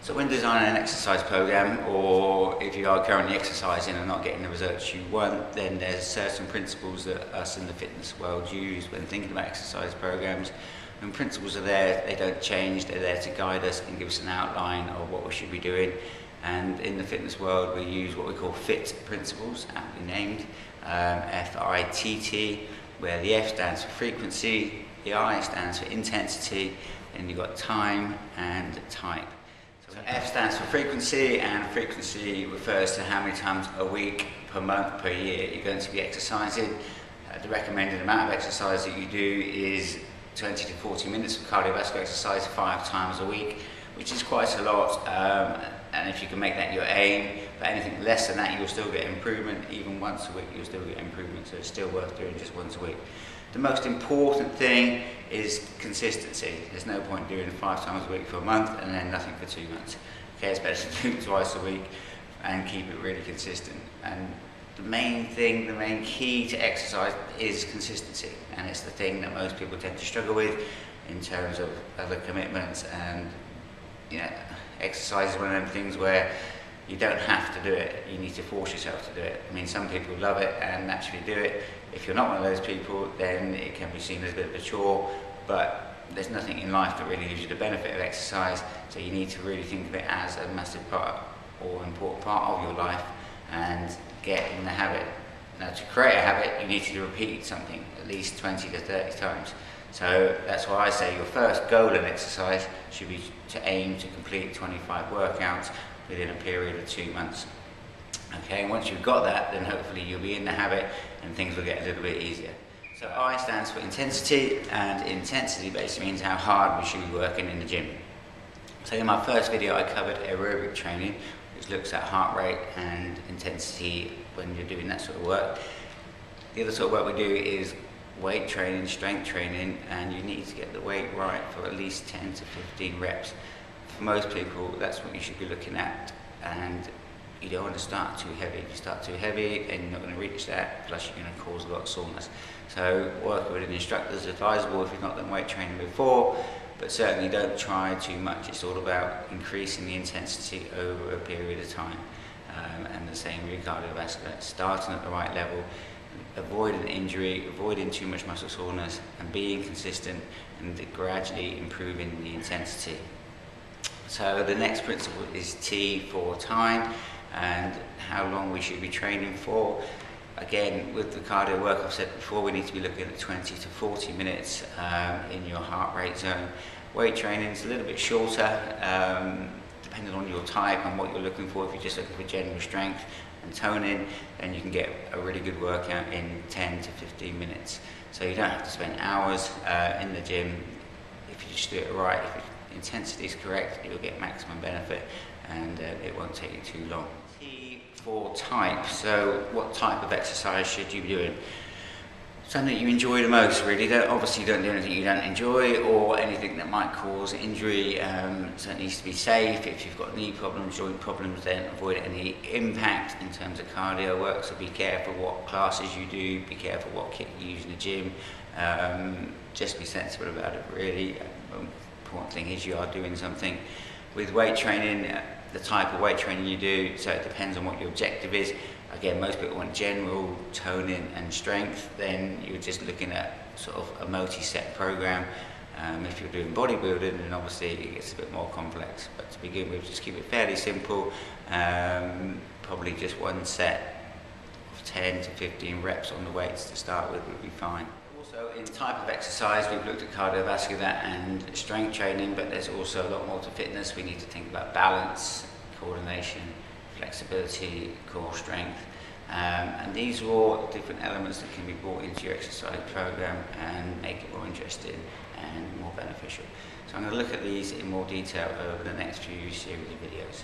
So when designing an exercise program, or if you are currently exercising and not getting the results you want, then there's certain principles that us in the fitness world use when thinking about exercise programs. And principles are there, they don't change, they're there to guide us and give us an outline of what we should be doing. And in the fitness world, we use what we call FIT principles, aptly named, F-I-T-T, where the F stands for frequency, the I stands for intensity, and you've got time and type. So F stands for frequency, and frequency refers to how many times a week, per month, per year you're going to be exercising. The recommended amount of exercise that you do is 20 to 40 minutes of cardiovascular exercise 5 times a week, which is quite a lot. And if you can make that your aim, but anything less than that, you'll still get improvement. Even once a week, you'll still get improvement, so it's still worth doing just once a week. The most important thing is consistency. There's no point doing it 5 times a week for a month and then nothing for 2 months. Okay, it's better to do it twice a week and keep it really consistent. And the main thing, the main key to exercise is consistency, and it's the thing that most people tend to struggle with in terms of other commitments. And you know, exercise is one of them things where you don't have to do it, you need to force yourself to do it. I mean, some people love it and naturally do it. If you're not one of those people, then it can be seen as a bit of a chore, but there's nothing in life that really gives you the benefit of exercise, so you need to really think of it as a massive part or important part of your life and get in the habit. Now, to create a habit, you need to repeat something at least 20 to 30 times. So that's why I say your first goal in exercise should be to aim to complete 25 workouts within a period of 2 months. Okay, and once you've got that, then hopefully you'll be in the habit and things will get a little bit easier. So I stands for intensity, and intensity basically means how hard we should be working in the gym. So in my first video I covered aerobic training, which looks at heart rate and intensity when you're doing that sort of work. The other sort of work we do is weight training, strength training, and you need to get the weight right for at least 10 to 15 reps. For most people, that's what you should be looking at, and you don't want to start too heavy. If you start too heavy, then you're not going to reach that, plus you're going to cause a lot of soreness. So working with an instructor is advisable if you've not done weight training before, but certainly don't try too much. It's all about increasing the intensity over a period of time. And the same with cardiovascular, starting at the right level, avoiding injury, avoiding too much muscle soreness, and being consistent and gradually improving the intensity. So the next principle is T for time and how long we should be training for. Again, with the cardio work I've said before, we need to be looking at 20 to 40 minutes in your heart rate zone. Weight training is a little bit shorter, depending on your type and what you're looking for. If you're just looking for general strength and toning, then you can get a really good workout in 10 to 15 minutes. So you don't have to spend hours in the gym. If you just do it right, if the intensity is correct, you'll get maximum benefit, and it won't take you too long. T for type. So what type of exercise should you be doing? Something that you enjoy the most, really. Obviously don't do anything you don't enjoy or anything that might cause injury. So it needs to be safe. If you've got knee problems, joint problems, then avoid any impact in terms of cardio work. So be careful what classes you do, be careful what kit you use in the gym. Just be sensible about it, really. The important thing is you are doing something. With weight training, the type of weight training you do, so it depends on what your objective is. Again, most people want general toning and strength, then you're just looking at sort of a multi-set program. If you're doing bodybuilding, then obviously it gets a bit more complex. But to begin with, just keep it fairly simple. Probably just one set of 10 to 15 reps on the weights to start with would be fine. Also, in type of exercise, we've looked at cardiovascular and strength training, but there's also a lot more to fitness. We need to think about balance, coordination, flexibility, core strength, and these are all different elements that can be brought into your exercise program and make it more interesting and more beneficial. So I'm going to look at these in more detail over the next few series of videos.